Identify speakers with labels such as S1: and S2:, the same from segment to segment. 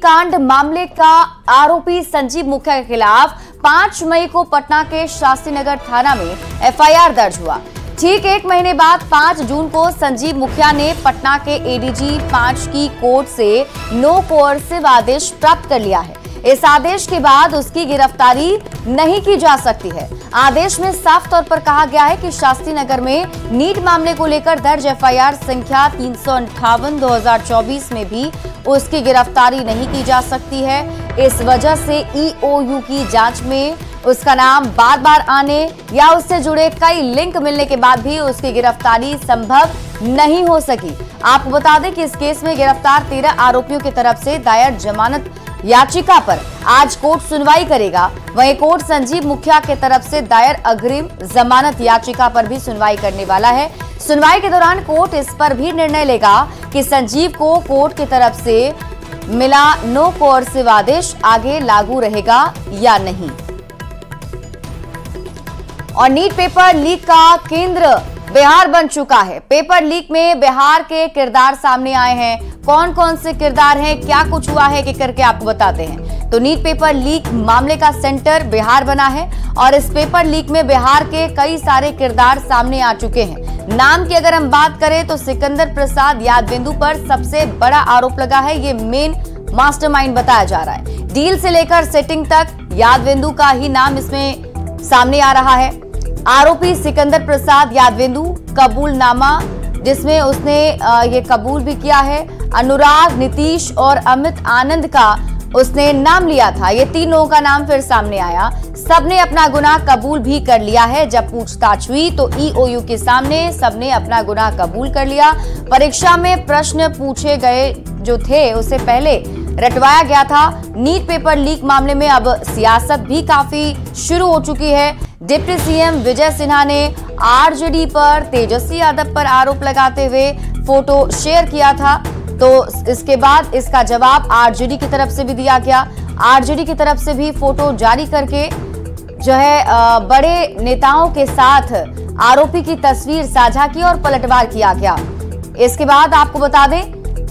S1: कांड मामले का आरोपी संजीव मुखिया के खिलाफ 5 मई को पटना के शास्त्री नगर थाना में एफआईआर दर्ज हुआ। ठीक 1 महीने बाद 5 जून को संजीव मुखिया ने पटना के एडीजी 5 की कोर्ट से नो कोर्सिव आदेश प्राप्त कर लिया है। इस आदेश के बाद उसकी गिरफ्तारी नहीं की जा सकती है। आदेश में साफ तौर पर कहा गया है कि शास्त्री नगर में नीट मामले को लेकर दर्ज एफआईआर संख्या 358/2024 में भी उसकी गिरफ्तारी नहीं की जा सकती है। इस वजह से ईओयू की जांच में उसका नाम बार बार आने या उससे जुड़े कई लिंक मिलने के बाद भी उसकी गिरफ्तारी संभव नहीं हो सकी। आपको बता दें कि इस केस में गिरफ्तार 13 आरोपियों की तरफ से दायर जमानत याचिका पर आज कोर्ट सुनवाई करेगा। वहीं कोर्ट संजीव मुखिया के तरफ से दायर अग्रिम जमानत याचिका पर भी सुनवाई करने वाला है। सुनवाई के दौरान कोर्ट इस पर भी निर्णय लेगा कि संजीव को कोर्ट की तरफ से मिला नो कोर्सिव आदेश आगे लागू रहेगा या नहीं। और नीट पेपर लीक का केंद्र बिहार बन चुका है। पेपर लीक में बिहार के किरदार सामने आए हैं। कौन कौन से किरदार हैं, क्या कुछ हुआ है कि करके आपको बताते हैं। तो नीट पेपर लीक मामले का सेंटर बिहार बना है और इस पेपर लीक में बिहार के कई सारे किरदार सामने आ चुके हैं। नाम की अगर हम बात करें तो सिकंदर प्रसाद यादवेंदु पर सबसे बड़ा आरोप लगा है। ये मेन मास्टरमाइंड बताया जा रहा है। डील से लेकर सेटिंग तक यादवेंदु का ही नाम इसमें सामने आ रहा है। आरोपी सिकंदर प्रसाद यादवेंदु कबूलनामा जिसमें उसने ये कबूल भी किया है। अनुराग, नीतीश और अमित आनंद का उसने नाम लिया था। ये 3 लोगों का नाम फिर सामने आया। सबने अपना गुनाह कबूल भी कर लिया है। जब पूछताछ हुई तो ईओयू के सामने सबने अपना गुनाह कबूल कर लिया। परीक्षा में प्रश्न पूछे गए जो थे उससे पहले रटवाया गया था। नीट पेपर लीक मामले में अब सियासत भी काफी शुरू हो चुकी है। डिप्टी सीएम विजय सिन्हा ने आरजेडी पर तेजस्वी यादव पर आरोप लगाते हुए फोटो शेयर किया था। तो इसके बाद इसका जवाब आरजेडी की तरफ से भी दिया गया। आरजेडी की तरफ से भी फोटो जारी करके जो है बड़े नेताओं के साथ आरोपी की तस्वीर साझा की और पलटवार किया गया। इसके बाद आपको बता दें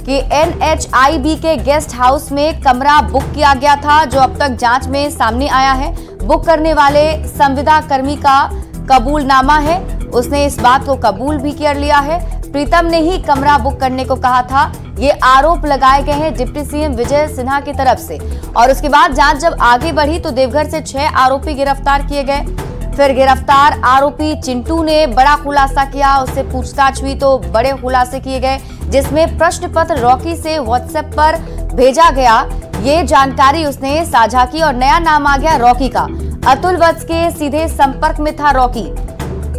S1: कि NHIB के गेस्ट हाउस में कमरा बुक किया गया था, जो अब तक जांच में सामने आया है। बुक करने वाले संविदा कर्मी का कबूलनामा है। उसने इस बात को कबूल भी कर लिया है। प्रीतम ने ही कमरा बुक करने को कहा था। ये आरोप लगाए गए हैं डिप्टी सीएम विजय सिन्हा की तरफ से। और उसके बाद जांच जब आगे बढ़ी तो देवघर से 6 आरोपी गिरफ्तार किए गए। फिर गिरफ्तार आरोपी चिंटू ने बड़ा खुलासा किया। उससे पूछताछ हुई तो बड़े खुलासे किए गए, जिसमें प्रश्न पत्र रॉकी से व्हाट्सएप पर भेजा गया। ये जानकारी उसने साझा की और नया नाम आ गया रॉकी का। अतुल वत्स के सीधे संपर्क में था रॉकी।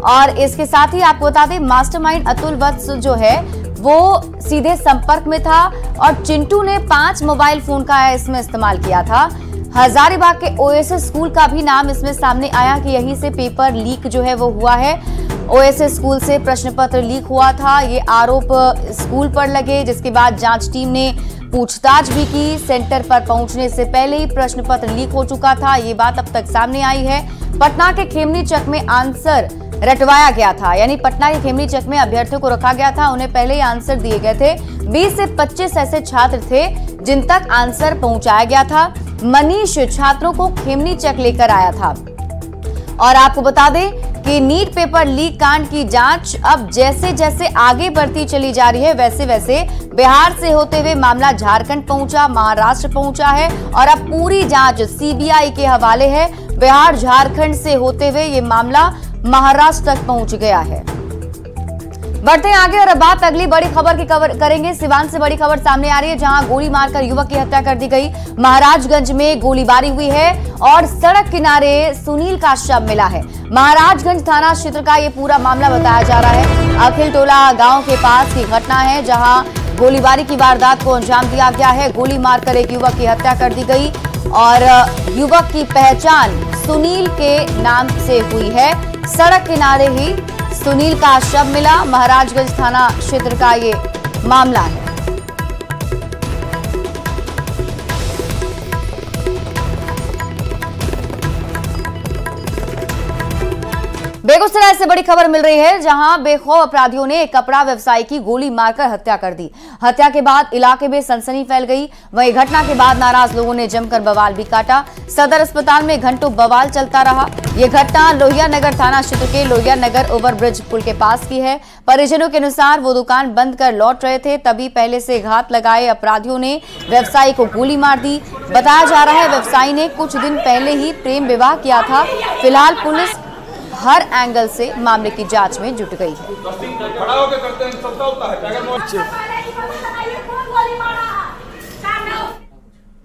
S1: और इसके साथ ही आपको बता दें मास्टरमाइंड अतुल वत्स जो है वो सीधे संपर्क में था और चिंटू ने 5 मोबाइल फोन का इसमें इस्तेमाल किया था। हजारीबाग के ओएसएस स्कूल का भी नाम इसमें सामने आया कि यहीं से पेपर लीक जो है वो हुआ है। ओएसएस स्कूल से प्रश्न पत्र लीक हुआ था। ये आरोप स्कूल पर लगे, जिसके बाद जांच टीम ने पूछताछ भी की। सेंटर पर पहुंचने से पहले ही प्रश्न पत्र लीक हो चुका था। ये बात अब तक सामने आई है। पटना के खेमनी चक में आंसर रटवाया गया था, यानी पटना के खेमनी चक में अभ्यर्थियों को रखा गया था। उन्हें पहले ही आंसर दिए गए थे। 20 से 25 ऐसे छात्र थे जिन तक आंसर पहुंचाया गया था। मनीष छात्रों को खेमनी चक लेकर आया था। और आपको बता दें कि नीट पेपर लीक कांड की जांच अब जैसे जैसे आगे बढ़ती चली जा रही है, वैसे वैसे बिहार से होते हुए मामला झारखंड पहुंचा, महाराष्ट्र पहुंचा है और अब पूरी जांच सीबीआई के हवाले है। बिहार झारखंड से होते हुए ये मामला महाराष्ट्र तक पहुंच गया है। बढ़ते हैं आगे और अब बात अगली बड़ी खबर की करेंगे। सिवान से बड़ी खबर सामने आ रही है, जहां गोली मारकर युवक की हत्या कर दी गई। महाराजगंज में गोलीबारी हुई है और सड़क किनारे सुनील का शव मिला है। महाराजगंज थाना क्षेत्र का ये पूरा मामला बताया जा रहा है। अखिल टोला गांव के पास की घटना है, जहां गोलीबारी की वारदात को अंजाम दिया गया है। गोली मारकर एक युवक की हत्या कर दी गई और युवक की पहचान सुनील के नाम से हुई है। सड़क किनारे ही सुनील का शव मिला। महाराजगंज थाना क्षेत्र का ये मामला है। बेगूसराय से बड़ी खबर मिल रही है, जहां बेखौफ अपराधियों ने एक कपड़ा व्यवसायी की गोली मारकर हत्या कर दी। हत्या के बाद इलाके में सनसनी फैल गई। वहीं घटना के बाद नाराज लोगों ने जमकर बवाल भी काटा। सदर अस्पताल में घंटों बवाल चलता रहा। यह घटना लोहिया नगर थाना क्षेत्र के लोहिया नगर ओवरब्रिज पुल के पास की है। परिजनों के अनुसार वो दुकान बंद कर लौट रहे थे, तभी पहले से घात लगाए अपराधियों ने व्यवसायी को गोली मार दी। बताया जा रहा है व्यवसायी ने कुछ दिन पहले ही प्रेम विवाह किया था। फिलहाल पुलिस हर एंगल से मामले की जांच में जुट गई है।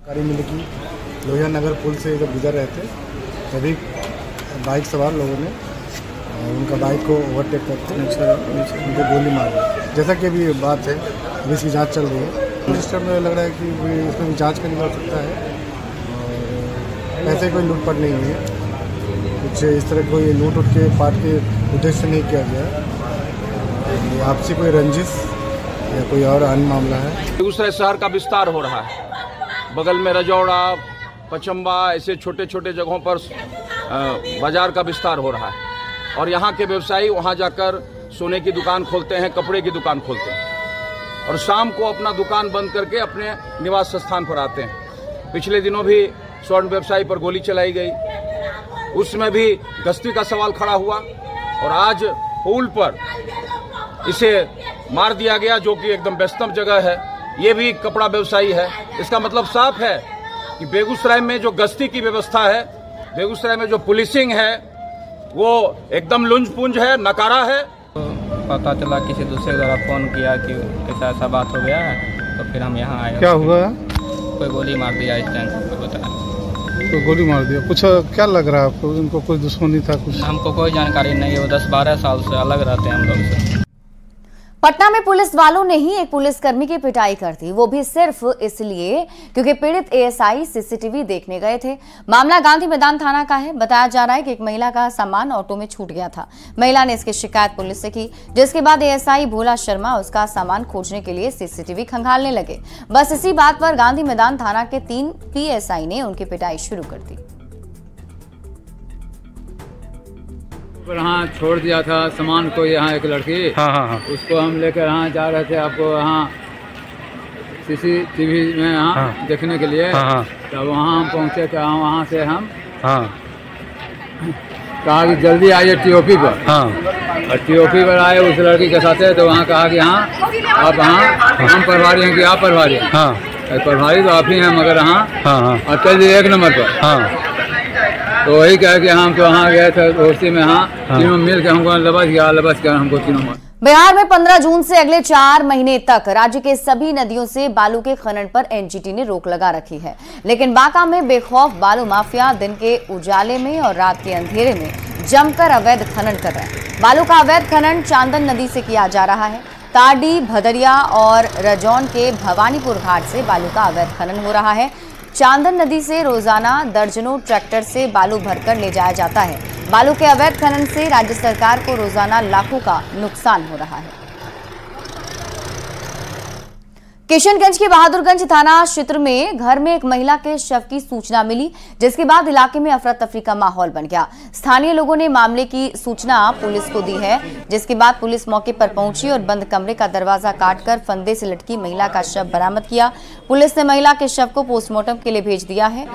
S2: गाड़ी मिली कि लोहिया नगर पुल से जब गुजर रहे थे, तभी बाइक सवार लोगों ने उनका बाइक को ओवरटेक करके उनको गोली मार दी। जैसा कि अभी बात है, अभी इसकी जांच चल रही है। रजिस्टर में लग रहा है कि इसमें जांच करनी हो सकता है और पैसे कोई लूटपाट नहीं हुई है। कुछ इस तरह कोई लूट उठ के पाट के उद्देश्य से नहीं किया गया। आपसी कोई रंजिश या कोई और अन्य मामला है।
S3: बेगूसराय शहर का विस्तार हो रहा है। बगल में रजौड़ा, पचम्बा, ऐसे छोटे छोटे जगहों पर बाजार का विस्तार हो रहा है और यहाँ के व्यवसायी वहाँ जाकर सोने की दुकान खोलते हैं, कपड़े की दुकान खोलते हैं और शाम को अपना दुकान बंद करके अपने निवास स्थान पर आते हैं। पिछले दिनों भी स्वर्ण व्यवसायी पर गोली चलाई गई, उसमें भी गश्ती का सवाल खड़ा हुआ और आज पुल पर इसे मार दिया गया, जो कि एकदम व्यस्तम जगह है। ये भी कपड़ा व्यवसायी है। इसका मतलब साफ है कि बेगूसराय में जो गश्ती की व्यवस्था है, बेगूसराय में जो पुलिसिंग है, वो एकदम लुंज पुंज है, नकारा है।
S4: तो पता चला किसी दूसरे द्वारा फोन किया कि ऐसा ऐसा बात हो गया है, तो फिर हम यहाँ आए।
S2: क्या हुआ?
S4: कोई गोली मार दिया स्टैंड पे बताया।
S2: तो गोली मार दिया। कुछ क्या लग रहा है आपको? उनको कोई दुश्मनी था कुछ?
S4: हमको कोई जानकारी नहीं है। वो 10-12 साल से अलग रहते हैं हम लोग से।
S1: पटना में पुलिस वालों ने ही एक पुलिसकर्मी की पिटाई कर दी, वो भी सिर्फ इसलिए क्योंकि पीड़ित एएसआई सीसीटीवी देखने गए थे। मामला गांधी मैदान थाना का है। बताया जा रहा है कि एक महिला का सामान ऑटो में छूट गया था। महिला ने इसकी शिकायत पुलिस से की, जिसके बाद एएसआई भोला शर्मा उसका सामान खोजने के लिए सीसीटीवी खंगालने लगे। बस इसी बात पर गांधी मैदान थाना के 3 पीएसआई ने उनकी पिटाई शुरू कर दी।
S5: यहाँ छोड़ दिया था सामान को, यहाँ एक लड़की। हाँ। उसको हम लेकर यहाँ जा रहे थे, आपको यहाँ सीसीटीवी में यहाँ देखने के लिए। तब वहाँ हम पहुँचे तो वहाँ से हम कहा कि जल्दी आइए टीओपी पर। और टीओपी पर आए उस लड़की के साथ, तो वहाँ कहा कि हाँ आप हाँ हम प्रभारी हैं कि आप प्रभारी हैं? प्रभारी तो आप ही हैं, मगर हाँ और चलिए 1 नंबर पर। तो वही कह के हम तो वहाँ गए थे दोस्ती में। तीनों मिल के हमको लबस कर हमको तीनों।
S1: बिहार में 15 जून से अगले 4 महीने तक राज्य के सभी नदियों से बालू के खनन पर एनजीटी ने रोक लगा रखी है, लेकिन बांका में बेखौफ बालू माफिया दिन के उजाले में और रात के अंधेरे में जमकर अवैध खनन कर रहे हैं। बालू का अवैध खनन चांदन नदी से किया जा रहा है। ताड़ी, भदरिया और रजौन के भवानीपुर घाट से बालू का अवैध खनन हो रहा है। चांदन नदी से रोजाना दर्जनों ट्रैक्टर से बालू भरकर ले जाया जाता है। बालू के अवैध खनन से राज्य सरकार को रोजाना लाखों का नुकसान हो रहा है। किशनगंज के बहादुरगंज थाना क्षेत्र में घर में एक महिला के शव की सूचना मिली, जिसके बाद इलाके में अफरा तफरी का माहौल बन गया। स्थानीय लोगों ने मामले की सूचना पुलिस को दी है, जिसके बाद पुलिस मौके पर पहुंची और बंद कमरे का दरवाजा काटकर फंदे से लटकी महिला का शव बरामद किया। पुलिस ने महिला के शव को पोस्टमार्टम के लिए भेज दिया है।